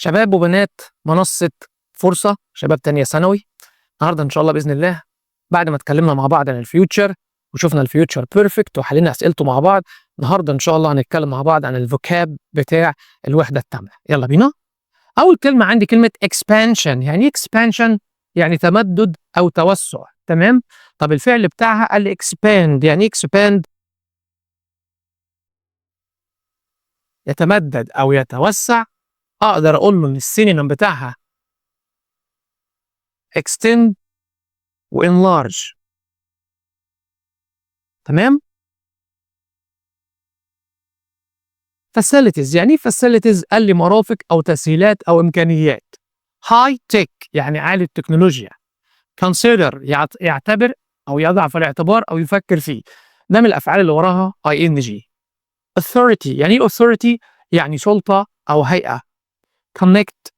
شباب وبنات منصة فرصة شباب تانية ثانوي. النهارده إن شاء الله بإذن الله بعد ما اتكلمنا مع بعض عن الفيوتشر وشفنا الفيوتشر بيرفكت وحلينا أسئلته مع بعض، النهارده إن شاء الله هنتكلم مع بعض عن الفوكاب بتاع الوحدة التامة. يلا بينا. أول كلمة عندي كلمة expansion. يعني expansion يعني تمدد أو توسع، تمام؟ طب الفعل بتاعها قال لي expand. يعني expand يتمدد أو يتوسع. أقدر أقول له إن السينونيم بتاعها extend و enlarge، تمام؟ facilities. يعني facilities قال لي مرافق أو تسهيلات أو إمكانيات. high tech يعني عالي التكنولوجيا. consider يعتبر أو يضع في الاعتبار أو يفكر فيه. ده من الأفعال اللي وراها ing. authority. يعني إيه authority؟ يعني سلطة أو هيئة. connect.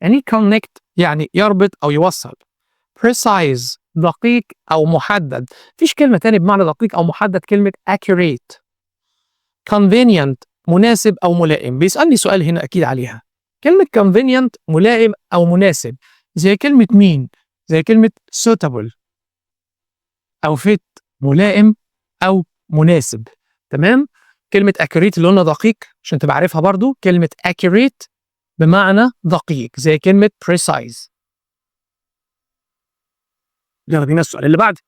يعني connect يعني يربط أو يوصل. precise دقيق أو محدد. مفيش كلمة تاني بمعنى دقيق أو محدد كلمة accurate. convenient مناسب أو ملائم. بيسألني سؤال هنا أكيد عليها. كلمة convenient ملائم أو مناسب زي كلمة مين؟ زي كلمة suitable أو fit ملائم أو مناسب، تمام؟ كلمة accurate اللي قلنا دقيق عشان تبقى عارفها برضو. كلمة accurate بمعنى دقيق زي كلمة precise. يلا بينا السؤال اللي بعده.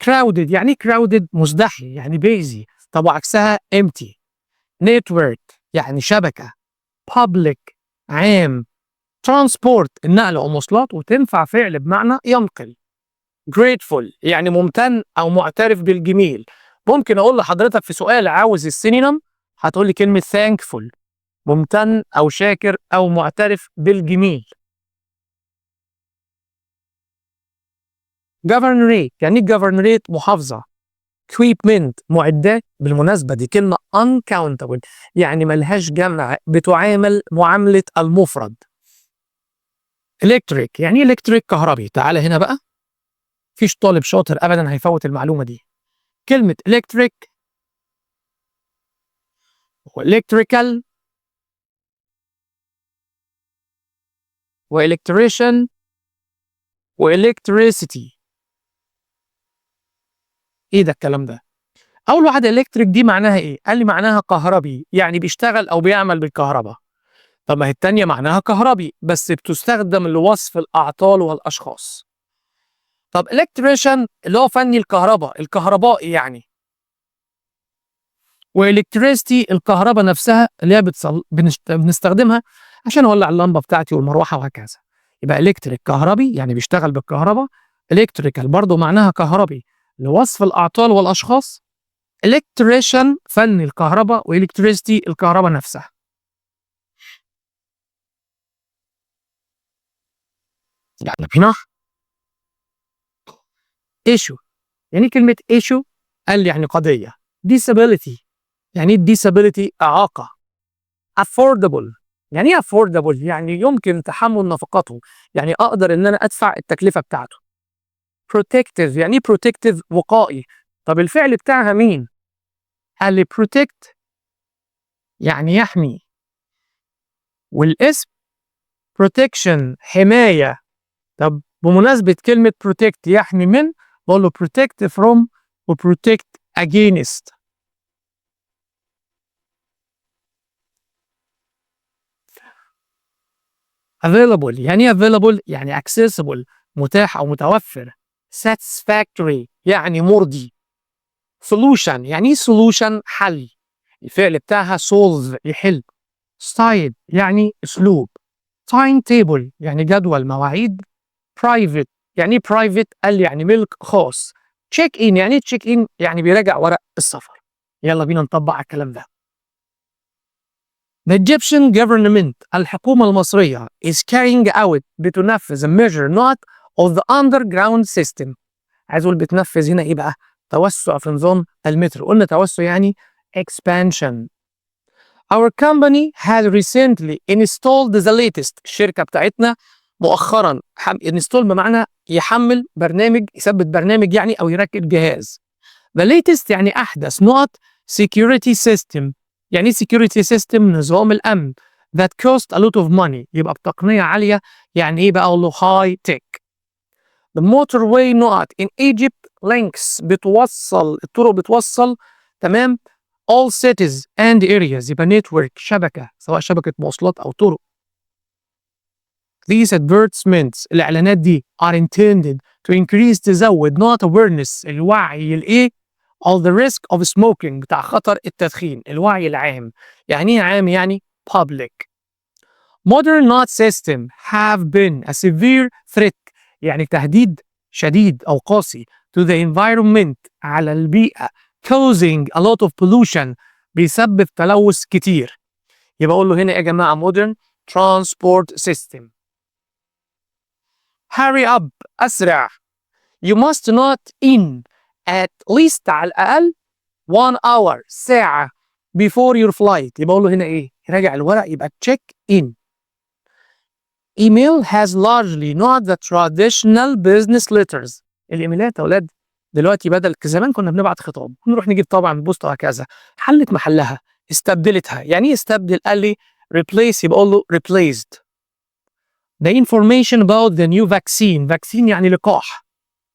crowded. يعني crowded مزدحم يعني busy. طب وعكسها empty. network يعني شبكة. public عام. transport النقل أو مواصلات وتنفع فعل بمعنى ينقل. grateful يعني ممتن أو معترف بالجميل. ممكن أقول لحضرتك في سؤال عاوز السينونيم هتقول لي كلمة thankful ممتن أو شاكر أو معترف بالجميل. governorate. يعني governorate محافظة. equipment معدات. بالمناسبة دي كلمة uncountable يعني ملهاش جمع، بتعامل معاملة المفرد. electric. يعني electric كهربي. تعالى هنا بقى، مفيش طالب شاطر أبدا هيفوت المعلومة دي. كلمة electric و-electrical و-electrician و-electricity. ايه ده الكلام ده؟ أول واحدة electric دي معناها ايه؟ قال لي معناها كهربي يعني بيشتغل أو بيعمل بالكهرباء. طب ما هي التانية معناها كهربي بس بتستخدم لوصف الأعطال والأشخاص. طب electrician اللي هو فني الكهرباء الكهربائي يعني. والكتريستي الكهرباء نفسها اللي هي بنستخدمها عشان اولع اللمبه بتاعتي والمروحه وهكذا. يبقى الكتريك كهربي يعني بيشتغل بالكهرباء. الكتريكال برضه معناها كهربي لوصف الاعطال والاشخاص. الكتريشن فني الكهرباء والكتريستي الكهرباء نفسها. يعني هنا ايشو. يعني كلمه ايشو قال لي يعني قضيه. disability. يعني ايه disability؟ اعاقه. affordable. يعني ايه affordable؟ يعني يمكن تحمل نفقته، يعني اقدر ان انا ادفع التكلفه بتاعته. protective. يعني ايه protective؟ وقائي. طب الفعل بتاعها مين؟ قال لي protect يعني يحمي، والاسم protection حمايه. طب بمناسبه كلمه protect يحمي من، بقول له protect from و protect against. available. يعني ايه available؟ يعني accessible متاح او متوفر. satisfactory يعني مرضي. solution. يعني ايه solution؟ حل. الفعل بتاعها solve يحل. style يعني اسلوب. timetable يعني جدول مواعيد. private. يعني ايه private؟ قال لي يعني ملك خاص. check in. يعني ايه check in؟ يعني بيراجع ورق السفر. يلا بينا نطبق على الكلام ده. The Egyptian government الحكومة المصرية is carrying out بتنفذ measure not of the underground system. عايز اقول بتنفذ هنا ايه بقى؟ توسع في نظام المترو. قلنا توسع يعني expansion. Our company has recently installed the latest. الشركة بتاعتنا مؤخرا install بمعنى يحمل برنامج، يثبت برنامج يعني او يركب جهاز. The latest يعني احدث نقط security system يعني security system نظام الأمن that cost a lot of money يبقى بتقنية عالية. يعني إيه بقى؟ أقول له high tech. The motorway نقط in Egypt links بتوصل الطرق بتوصل تمام all cities and areas يبقى network شبكة سواء شبكة مواصلات أو طرق. These advertisements الإعلانات دي are intended to increase تزود not awareness الوعي الإيه of the risk of smoking بتاع خطر التدخين الوعي العام. يعني إيه عام؟ يعني public. Modern knot system have been a severe threat يعني تهديد شديد أو قاسي to the environment على البيئة causing a lot of pollution بيسبب تلوث كتير. يبقى أقول له هنا يا جماعة modern transport system. Hurry up أسرع. You must not in at least على الأقل 1 hour ساعة before your flight. يبقى أقول له هنا إيه؟ راجع الورق يبقى check in. Email has largely not the traditional business letters. الإيميلات يا أولاد دلوقتي بدل زمان كنا بنبعت خطاب نروح نجيب طبعا بوست وهكذا حلت محلها استبدلتها. يعني إيه استبدل؟ قال لي replace يبقى أقول له replaced. The information about the new vaccine vaccine يعني لقاح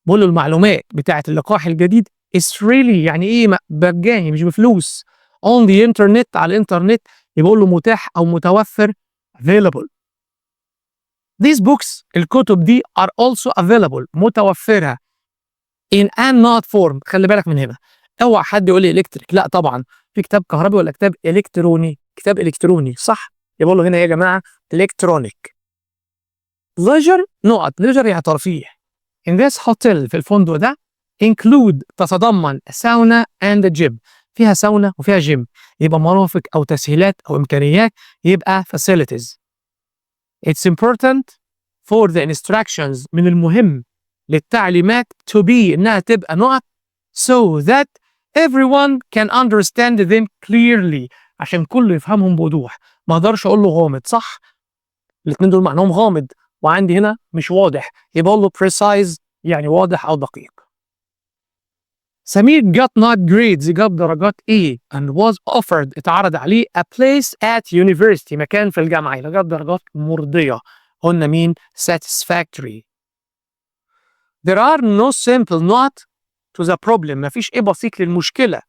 بقول له المعلومات بتاعة اللقاح الجديد is really يعني إيه مجاني مش بفلوس on the internet على الإنترنت يبقى أقول له متاح أو متوفر available. These books الكتب دي are also available متوفرة in and not form. خلي بالك من هنا اوعى حد يقول لي الكتريك لا طبعا في كتاب كهربي ولا كتاب الكتروني كتاب الكتروني صح يبقى له هنا يا جماعه الكترونيك. leisure نقط leisure يعني ترفيه in this hotel في الفندق ده include تتضمن sauna and gym فيها ساونا وفيها جيم يبقى مرافق او تسهيلات او امكانيات يبقى facilities. It's important for the instructions من المهم للتعليمات to be إنها تبقى نقط so that everyone can understand them clearly عشان كله يفهمهم بوضوح. ما اقدرش اقول له غامض صح؟ الاثنين دول معناهم غامض وعندي هنا مش واضح يبقى اقول له precise يعني واضح او دقيق. سمير got not grades جاب درجات A and was offered اتعرض عليه a place at university مكان في الجامعة يبقى جاب درجات مرضية. قلنا مين؟ satisfactory. There are no simple not to the problem مفيش ايه بسيط للمشكلة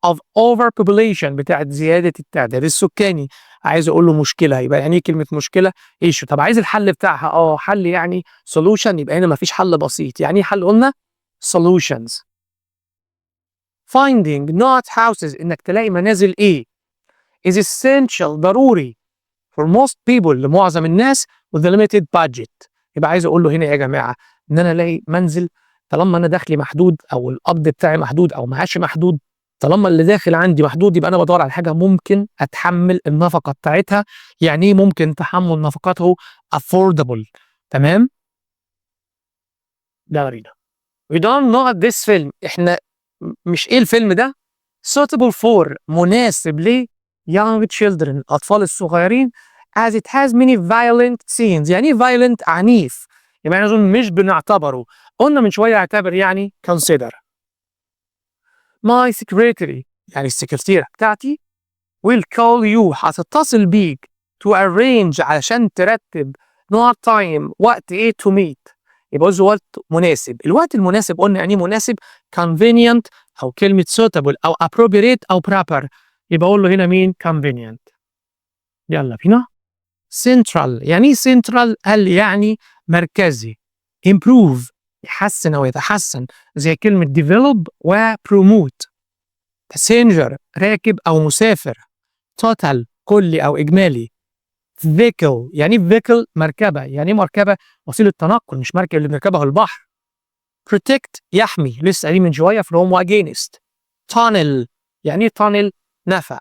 of overpopulation بتاعت زيادة التعداد السكاني. عايز اقول له مشكلة يبقى يعني ايه كلمة مشكلة؟ issue. طب عايز الحل بتاعها حل يعني solution يبقى هنا مفيش حل بسيط. يعني ايه حل؟ قلنا solutions. Finding not houses انك تلاقي منازل ايه is essential ضروري for most people لمعظم الناس with a limited budget. يبقى عايز اقول له هنا يا جماعه ان انا الاقي منزل طالما انا دخلي محدود او القبض بتاعي محدود او معاشي محدود طالما اللي داخل عندي محدود يبقى انا بدور على حاجه ممكن اتحمل النفقه بتاعتها. يعني ايه ممكن تحمل نفقاته؟ affordable. تمام ده غريبه. we don't know this film احنا مش ايه الفيلم ده suitable for مناسب ل young children الاطفال الصغيرين as it has many violent scenes. يعني ايه violent؟ عنيف. يبقى احنا اظن مش بنعتبره. قلنا من شويه اعتبر يعني consider. my secretary يعني السكرتيره بتاعتي will call you هتتصل بيك to arrange علشان ترتب not time وقت ايه to meet. يبقى قصده وقت مناسب. الوقت المناسب قلنا يعني مناسب convenient او كلمه suitable او appropriate او proper. يبقى اقول له هنا مين؟ convenient. يلا بينا. central يعني ايه central؟ قال يعني مركزي. improve يحسن او يتحسن زي كلمه develop و promote. passenger راكب او مسافر. total كلي او اجمالي. vehicle يعني vehicle مركبه. يعني ايه مركبه؟ وسيله تنقل مش مركب اللي بنركبها البحر. protect يحمي لسه قايلين من شويه from و against. tunnel يعني ايه tunnel؟ نفق.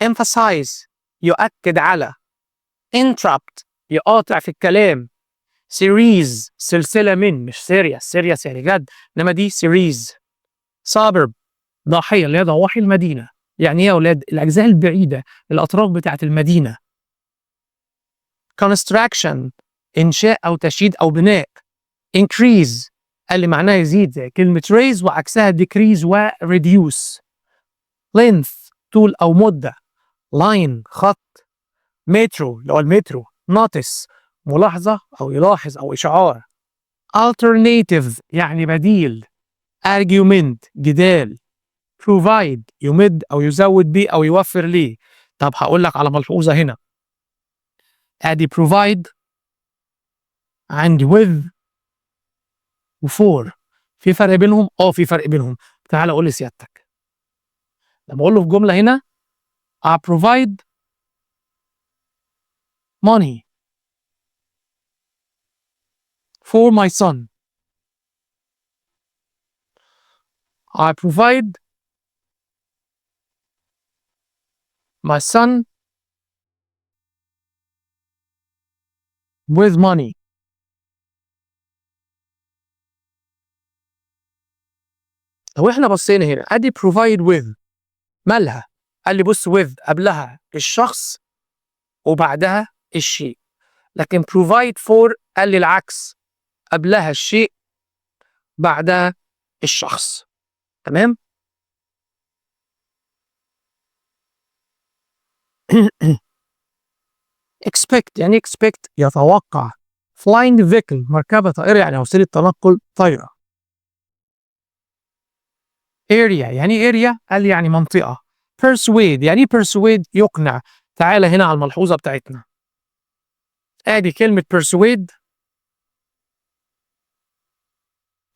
emphasize يؤكد على. interrupt يقاطع في الكلام. series سلسله من مش serious يعني جد انما دي series. suburb ضاحيه اللي هي ضواحي المدينه. يعني ايه يا اولاد؟ الاجزاء البعيده الاطراف بتاعه المدينه. construction انشاء او تشييد او بناء. increase اللي معناها يزيد زي كلمه raise وعكسها decrease و reduce. length طول او مده. line خط، metro اللي هو المترو، notice ملاحظة أو يلاحظ أو إشعار، alternative يعني بديل، argument جدال، provide يمد أو يزود بيه أو يوفر ليه. طب هقول لك على ملحوظة هنا، ادي provide عندي with و4، في فرق بينهم؟ في فرق بينهم. تعال اقول لسيادتك، لما اقول له في جملة هنا I provide money for my son، I provide my son with money. لو احنا بصينا هنا ادي provide with مالها؟ قال لي بص with قبلها الشخص وبعدها الشيء، لكن provide for قال لي العكس، قبلها الشيء بعدها الشخص. تمام؟ expect يعني expect يتوقع، flying vehicle مركبة طائرة يعني وسيلة تنقل طايرة. area يعني area قال لي يعني منطقة. persuade يعني persuade يقنع. تعالى هنا على الملحوظة بتاعتنا، ادي كلمة persuade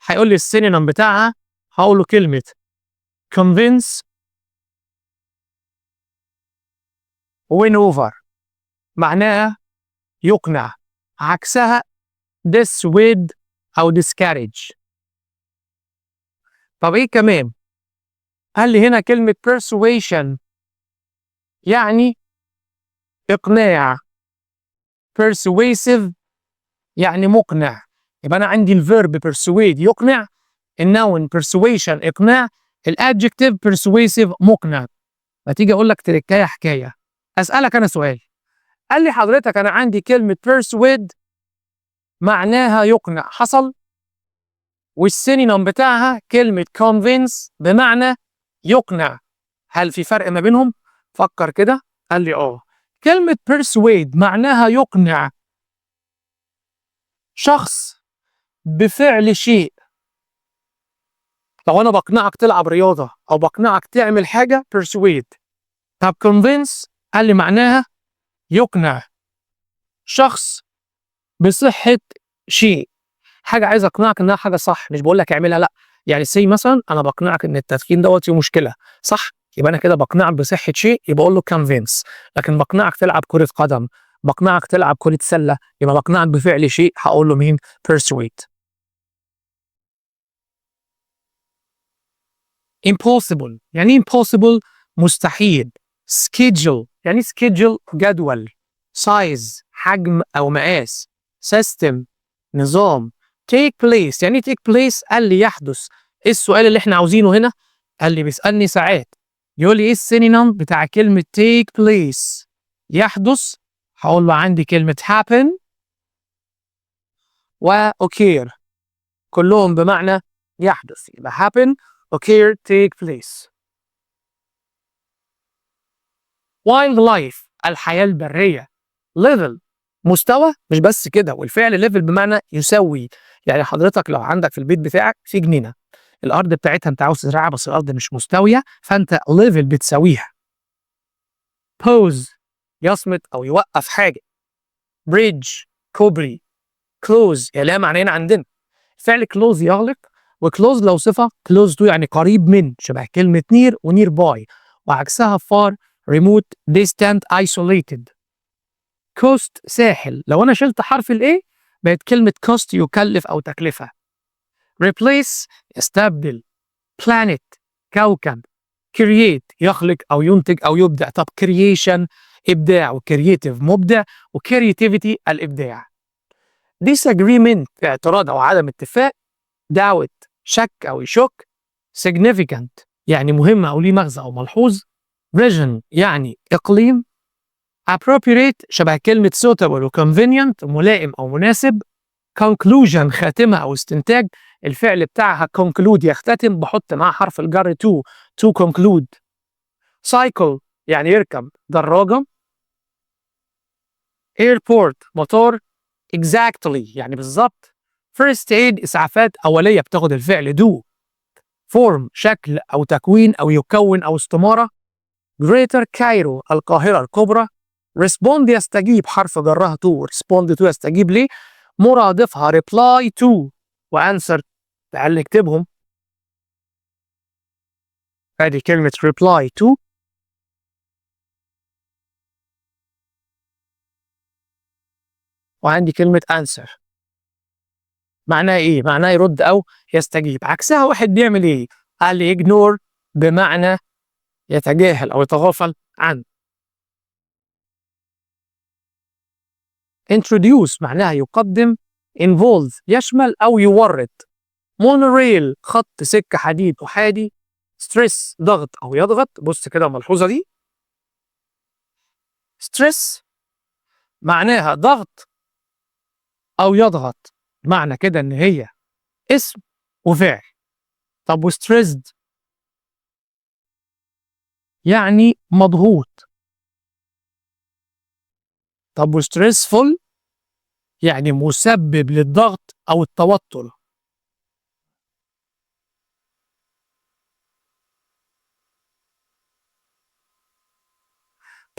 هيقول لي السينونيم بتاعها، هقول له كلمة convince win over معناها يقنع، عكسها dissuade أو discourage. طب إيه كمان؟ قال لي هنا كلمة persuasion يعني إقناع، persuasive يعني مقنع. يبقى أنا عندي الفيرب persuade يقنع، النون persuasion إقناع، الادجكتيف persuasive مقنع. فتيجي أقول لك تركاية حكاية، أسألك أنا سؤال، قال لي حضرتك أنا عندي كلمة persuade معناها يقنع حصل، والسينونيم بتاعها كلمة convince بمعنى يقنع، هل في فرق ما بينهم؟ فكر كده. قال لي كلمة persuade معناها يقنع شخص بفعل شيء، لو أنا بقنعك تلعب رياضة أو بقنعك تعمل حاجة persuade. طب convince قال لي معناها يقنع شخص بصحة شيء، حاجة عايز أقنعك إنها حاجة صح، مش بقول لك اعملها، لأ. يعني مثلا أنا بقنعك إن التدخين دوت فيه مشكلة صح، يبقى أنا كده بقنعك بصحة شيء، يبقى أقول له convince. لكن بقنعك تلعب كرة قدم، بقنعك تلعب كرة سلة، يبقى بقنعك بفعل شيء، هقول له مين؟ persuade. impossible يعني impossible مستحيل. schedule يعني schedule جدول. size حجم أو مقاس. system نظام. take place يعني take place قال لي يحدث. ايه السؤال اللي احنا عاوزينه هنا؟ قال لي بيسألني ساعات يقول لي ايه السينونيم بتاع كلمة take place؟ يحدث، هقول له عندي كلمة happen و occur كلهم بمعنى يحدث، يبقى happen occur take place. wildlife الحياة البرية. level مستوى، مش بس كده، والفعل level بمعنى يسوي. يعني حضرتك لو عندك في البيت بتاعك في جنينة، الأرض بتاعتها أنت عاوز تزرعها بس الأرض مش مستوية، فأنت level بتساويها. pause يصمت أو يوقف حاجة. bridge كوبري. close لها معنيين عندنا، فعل close يغلق، وclose لو صفة close to يعني قريب من، شبه كلمة near و nearby، وعكسها far remote distant isolated. cost ساحل، لو أنا شلت حرف الA بقت كلمة cost يكلف أو تكلفة. replace يستبدل. planet كوكب. create يخلق أو ينتج أو يبدع. طب creation إبداع، وcreative مبدع، وcreativity الإبداع. disagreement اعتراض أو عدم اتفاق. doubt شك أو يشك. significant يعني مهم أو ليه مغزى أو ملحوظ. region يعني إقليم. appropriate شبه كلمة suitable و convenient ملائم أو مناسب. conclusion خاتمة أو استنتاج، الفعل بتاعها conclude يختتم، بحط معاه حرف الجر to conclude. cycle يعني يركب دراجة. airport مطار. exactly يعني بالظبط. first aid إسعافات أولية بتاخد الفعل do. form شكل أو تكوين أو يكون أو استمارة. greater Cairo القاهرة الكبرى. respond يستجيب حرف جرها to. respond to يستجيب ليه. مرادفها reply to وانسر. تعال نكتبهم. ادي كلمة reply to وعندي كلمة answer. معناها ايه؟ معناها يرد او يستجيب. عكسها واحد بيعمل ايه؟ قال لي ignore بمعنى يتجاهل او يتغافل عنه. introduce معناها يقدم. involve يشمل او يورط. monorail خط سكة حديد أحادي. stress ضغط أو يضغط. بص كده الملحوظة دي. stress معناها ضغط أو يضغط. معنى كده إن هي اسم وفعل. طب وstressed يعني مضغوط. طب وstressful يعني مسبب للضغط أو التوتر.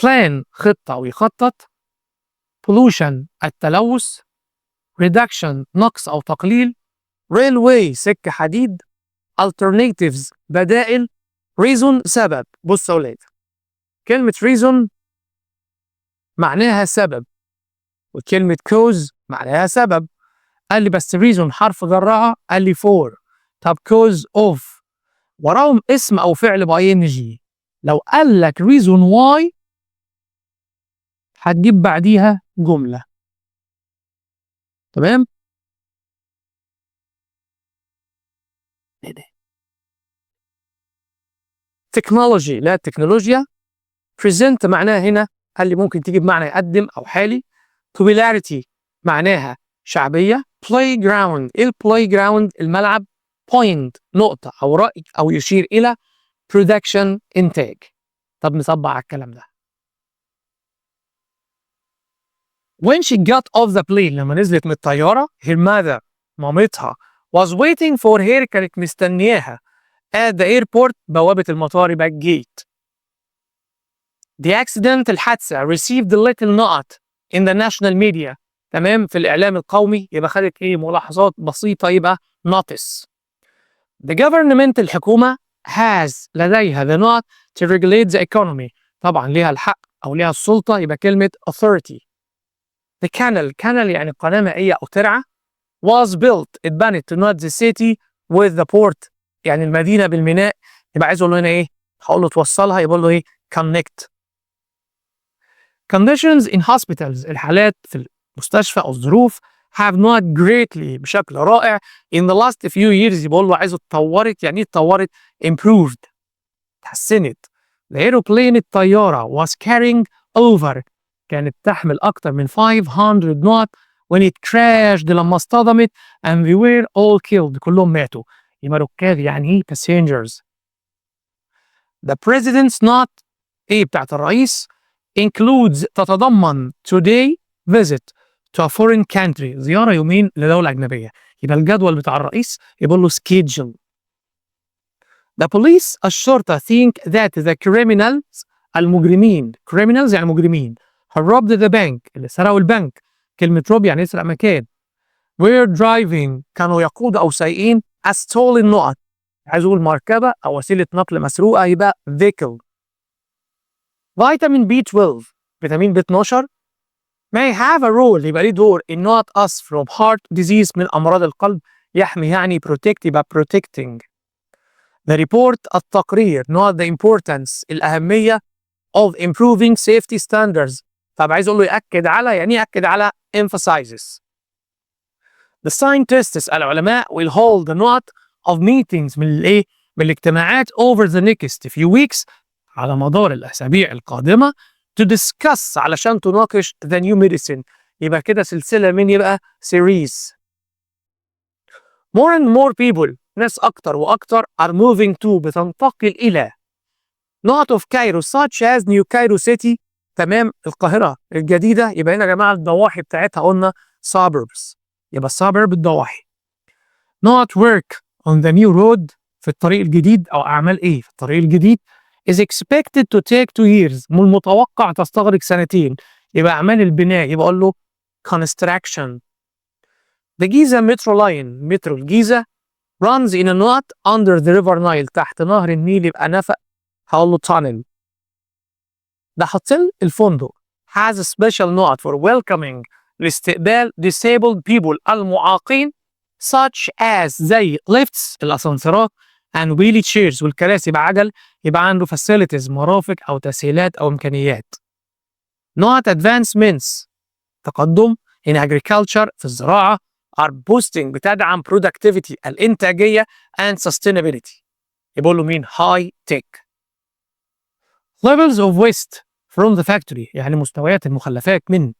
plan خطة أو يخطط. pollution التلوث. reduction نقص أو تقليل. railway سكة حديد. alternatives بدائل. reason سبب. بص يا ولاد كلمة reason معناها سبب وكلمة cause معناها سبب. قال لي بس reason حرف جرها. قال لي for. طب cause of وراهم اسم أو فعل ing. لو قال لك reason why هتجيب بعديها جملة. تمام؟ technology لا التكنولوجيا. present معناها هنا قال لي ممكن تيجي بمعنى يقدم أو حالي. popularity معناها شعبية. playground playground الملعب. point نقطة أو رأي أو يشير إلى. production إنتاج. طب نصبع على الكلام ده. when she got off the plane لما نزلت من الطيارة her mother مامتها was waiting for her كانت مستنياها at the airport بوابة المطار يبقى gate. the accident الحادثة received the little note in the national media تمام في الإعلام القومي يبقى خدت إيه ملاحظات بسيطة يبقى notice. the government الحكومة has لديها the note to regulate the economy طبعا ليها الحق أو ليها السلطة يبقى كلمة authority. the canal يعني قناة مائية أو ترعة was built اتبنت to not the city with the port يعني المدينة بالميناء يبقى عايز أقول له هنا إيه؟ هقول له توصلها يقول له إيه؟ connect. conditions in hospitals الحالات في المستشفى أو الظروف have not greatly بشكل رائع in the last few years بقول له عايزه اتطورت يعني إيه اتطورت؟ improved اتحسنت. the aeroplane الطيارة was carrying over كانت تحمل أكتر من 500 نوت when it crashed لما اصطدمت and they were all killed كلهم ماتوا. يبقى ركاب يعني ايه passengers. the president's note ايه بتاعت الرئيس includes تتضمن today visit to a foreign country زيارة يومين لدولة أجنبية. يبقى الجدول بتاع الرئيس يبقى له schedule. the police الشرطة think that the criminals المجرمين criminals يعني مجرمين robbed the bank اللي سرقوا البنك. كلمة rob يعني يسرق مكان. were driving كانوا يقودوا أو سايقين a stolen نقط عايز أقول مركبة أو وسيلة نقل مسروقة يبقى vehicle. فيتامين B12 فيتامين B12 may have a role يبقى ليه دور in not us from heart disease من أمراض القلب يحمي يعني protect يبقى protecting. the report التقرير not the importance الأهمية of improving safety standards. طب عايز أقول له يأكد على يعني يأكد على emphasizes. the scientists العلماء will hold a lot of meetings من الايه؟ من الاجتماعات over the next few weeks على مدار الأسابيع القادمة to discuss علشان تناقش the new medicine. يبقى كده سلسلة من يبقى series. more and more people ناس أكتر وأكتر are moving to بتنتقل إلى not of Cairo such as New Cairo City. تمام، القاهرة الجديدة. يبقى هنا يا جماعة الضواحي بتاعتها قلنا suburbs، يبقى suburb الضواحي. not work on the new road، في الطريق الجديد أو أعمال إيه في الطريق الجديد is expected to take 2 years، من المتوقع تستغرق سنتين. يبقى أعمال البناء يبقى أقول له construction. The Giza Metro Line، مترو الجيزة runs in a knot under the river Nile، تحت نهر النيل، يبقى نفق هقول له tunnel. ده حاطين الفندق has a special knot for welcoming لاستقبال disabled people المعاقين such as زي lifts الأسانسيرات and wheelchairs والكراسي بعجل. يبقى عنده facilities مرافق أو تسهيلات أو إمكانيات. not advancements تقدم in agriculture في الزراعة are boosting بتدعم productivity الإنتاجية and sustainability. يقول له مين؟ high tech. levels of waste from the factory يعني مستويات المخلفات من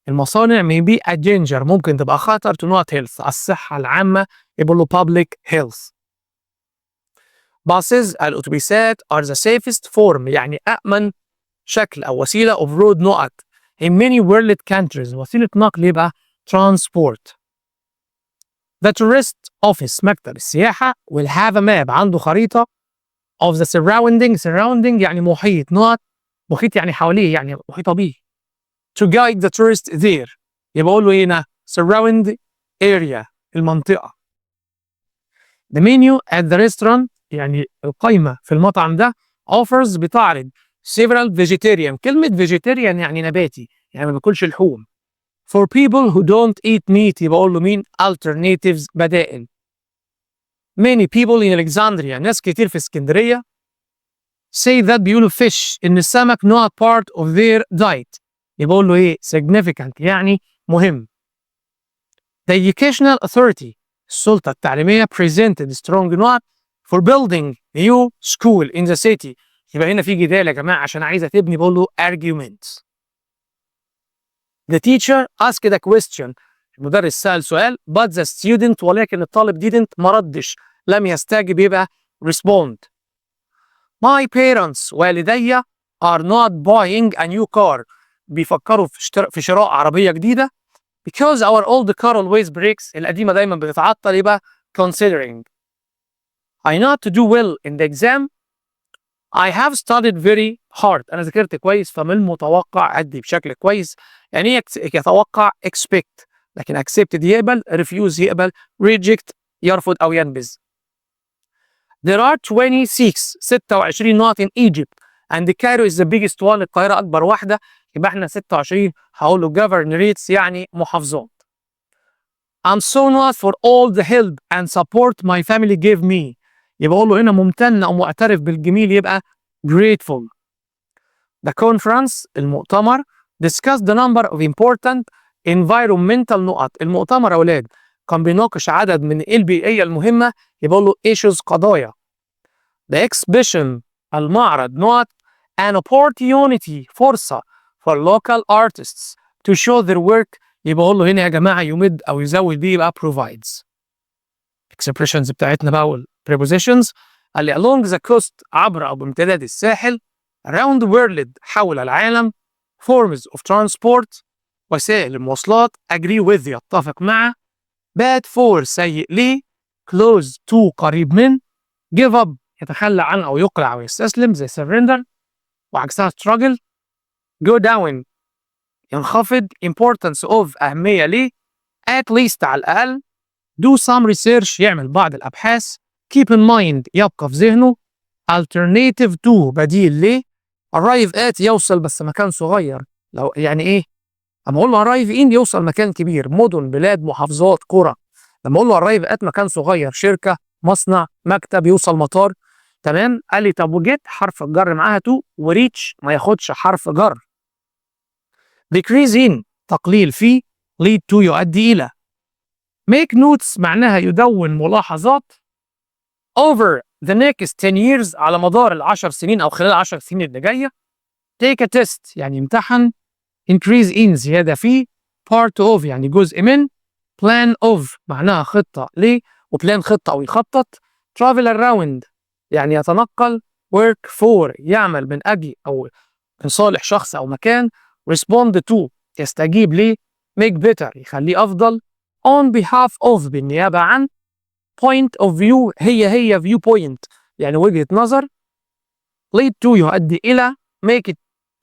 المصانع may be a danger ممكن تبقى خطر to not health الصحة العامة. يقول له public health. buses الأتوبيسات are the safest form يعني أأمن شكل أو وسيلة of road نقط in many world countries، وسيلة نقل يبقى transport. The tourist office مكتب السياحة will have a map عنده خريطة of the surrounding يعني محيط نقط محيط يعني حواليه يعني محيطة به to guide the tourist there. يبقى أقول له هنا surround area المنطقة. The menu at the restaurant يعني القائمة في المطعم ده offers بتعرض several vegetarian. كلمة vegetarian يعني نباتي يعني ما بياكلش لحوم. For people who don't eat meat يبقى أقول له مين؟ alternatives بدائل. Many people in Alexandria ناس كتير في اسكندرية say that بيقولوا fish إن السمك not part of their diet. يبقى أقول له إيه؟ significant يعني مهم. The educational authority السلطة التعليمية presented strong not for building new school in the city. يبقى هنا في جدال يا جماعة عشان عايزة تبني بقول له arguments. The teacher asked a question المدرس سأل سؤال but the student ولكن الطالب didn't ما ردش لم يستجب يبقى respond. My parents والدي are not buying a new car بيفكروا في شراء عربية جديدة because our old car always breaks القديمة دايما بتتعطل يبقى considering. I not to do well in the exam I have studied very hard أنا ذاكرت كويس فمن المتوقع أدي بشكل كويس. يعني يتوقع expect لكن accept يقبل refuse يقبل reject يرفض أو ينبذ. There are 26 نقط in Egypt and Cairo is the biggest one القاهرة أكبر واحدة. يبقى احنا 26 هقول له governorates يعني محافظات. I'm so not for all the help and support my family gave me. يبقى أقول له هنا ممتن أو معترف بالجميل يبقى grateful. The conference المؤتمر discussed the number of important environmental نقط. المؤتمر أولاد كان بيناقش عدد من البيئية المهمة يبقى له issues قضايا. The exhibition المعرض نقط an opportunity فرصة for local artists to show their work يبقى له هنا يا جماعة يمد أو يزود بيه يبقى provides. expressions بتاعتنا بقى وال prepositions اللي along the coast عبر أو بامتداد الساحل around the world حول العالم forms of transport وسائل المواصلات agree with يتفق مع bad for سيء ليه close to قريب من give up يتخلى عن أو يقلع أو يستسلم زي surrender وعكسها struggle go down ينخفض importance of أهمية ليه at least على الأقل do some research يعمل بعض الأبحاث keep in mind يبقى في ذهنه alternative to بديل ليه arrive at يوصل بس مكان صغير لو يعني إيه أما أقول له arrive in يوصل مكان كبير مدن بلاد محافظات قرى. لما أقول له arrive at مكان صغير شركة مصنع مكتب يوصل مطار. تمام. قال لي طب وجيت حرف الجر معاها to وريتش ما ياخدش حرف جر. decrease in تقليل فيه lead to يؤدي إلى. make notes معناها يدون ملاحظات over the next 10 years على مدار ال10 سنين أو خلال 10 سنين اللي جاية. take a test يعني امتحن. increase in زيادة فيه. part of يعني جزء من. plan of معناها خطة ليه وبلان خطة أو يخطط. travel around يعني يتنقل. work for يعمل من أجل أو من صالح شخص أو مكان. respond to يستجيب ليه. make better يخليه أفضل. on behalf of بالنيابة عن. point of view هي view point يعني وجهة نظر. lead to يؤدي إلى. make it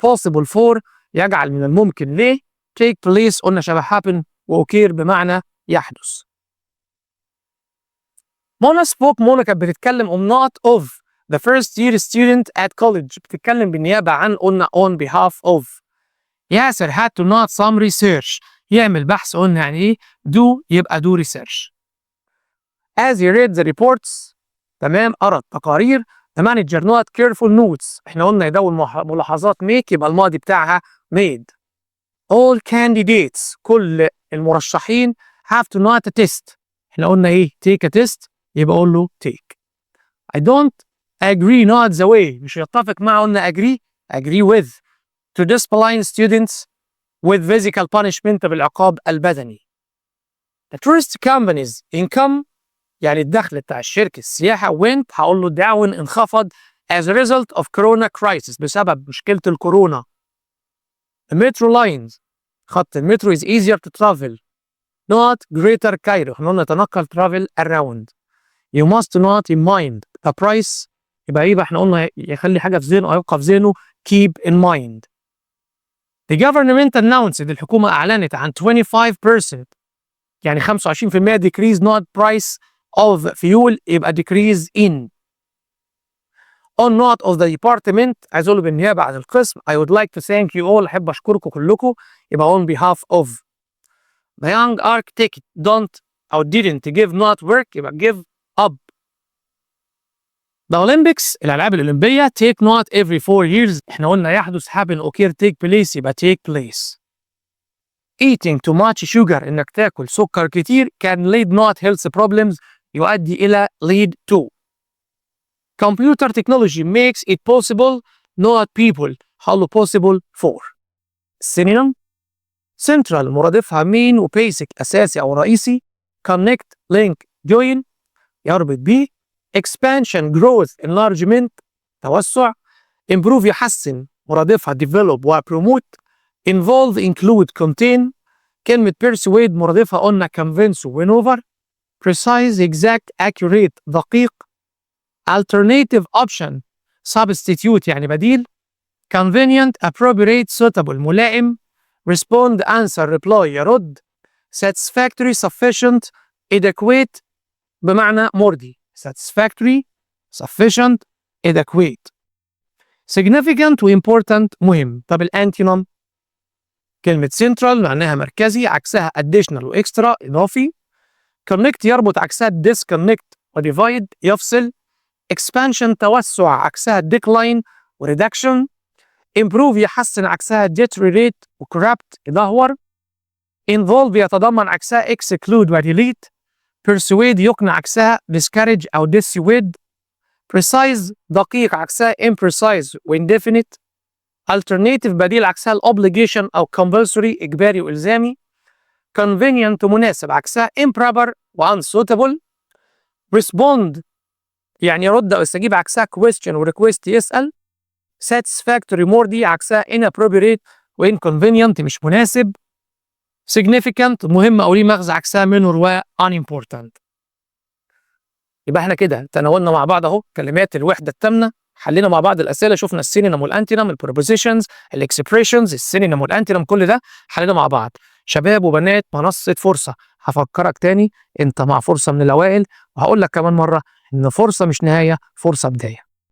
possible for يجعل من الممكن ليه. take place قلنا شبه happen و-occur بمعنى يحدث. منى كانت بتتكلم on not of the first year student at college بتتكلم بالنيابة عن قلنا on behalf of. ياسر had to not some research يعمل بحث قلنا يعني ايه do يبقى do research. as he read the reports تمام قرأ التقارير. the manager not careful notes احنا قلنا يدون ملاحظات make يبقى الماضي بتاعها made. all candidates كل المرشحين have to not a test احنا قلنا ايه take a test يبقى اقول له take. I don't agree not the way مش يتفق مع قلنا agree with to discipline students with physical punishment بالعقاب البدني. the tourist companies income يعني الدخل بتاع الشركة السياحة went هقول له down انخفض as a result of corona crisis بسبب مشكلة الكورونا. the metro lines خط المترو is easier to travel not greater Cairo احنا قلنا نتنقل travel around. you must not in mind the price يبقى احنا قلنا يخلي حاجة في ذهنه أو يبقى في ذهنه keep in mind. the government announced الحكومة أعلنت عن 25% يعني 25% decrease not price of fuel يبقى decrease in. on not of the department عايز أقوله بالنيابة عن القسم I would like to thank you all أحب أشكركم كلكم يبقى on behalf of. the young architect don't أو didn't give not work يبقى give up. the Olympics الألعاب الأولمبية take not every 4 years احنا قلنا يحدث happen occur take place يبقى take place. eating too much sugar انك تاكل سكر كتير can lead not health problems يؤدي إلى lead to. computer technology makes it possible not people how possible for. synonym central مرادفها main و basic أساسي أو رئيسي. connect link join يربط بيه. expansion growth enlargement توسع. improve يحسن مرادفها develop و promote. involve include contain. كلمة persuade مرادفها قلنا convince و win over. precise exact accurate دقيق. alternative option substitute يعني بديل. convenient appropriate suitable ملائم. respond answer reply يرد. satisfactory sufficient adequate بمعنى مرضي. satisfactory sufficient adequate. significant و important مهم. طب الانتينوم كلمة central معناها مركزي عكسها additional و extra إضافي. connect يربط عكسها disconnect و divide يفصل. expansion توسع عكسها decline و reduction. improve يحسن عكسها deteriorate و corrupt يدهور. involve يتضمن عكسها exclude و delete. persuade يقنع عكسها discourage أو dissuade. precise دقيق عكسها imprecise و indefinite. alternative بديل عكسها obligation أو compulsory إجباري وإلزامي. convenient مناسب عكسها improper و unsuitable. respond يعني يرد أو يستجيب عكسها question و request يسأل. satisfactory مرضي عكسها inappropriate و inconvenient مش مناسب. significant مهم أو ليه مغزى عكسها minor و unimportant. يبقى احنا كده تناولنا مع بعض اهو كلمات الوحدة التامنة. حلينا مع بعض الأسئلة شفنا السينونيم والأنتونيم البروبوزيشنز الإكسبريشنز السينونيم والأنتونيم كل ده حلينا مع بعض. شباب وبنات منصة فرصة هفكرك تاني انت مع فرصة من الأوائل وهقول لك كمان مرة ان فرصة مش نهاية فرصة بداية.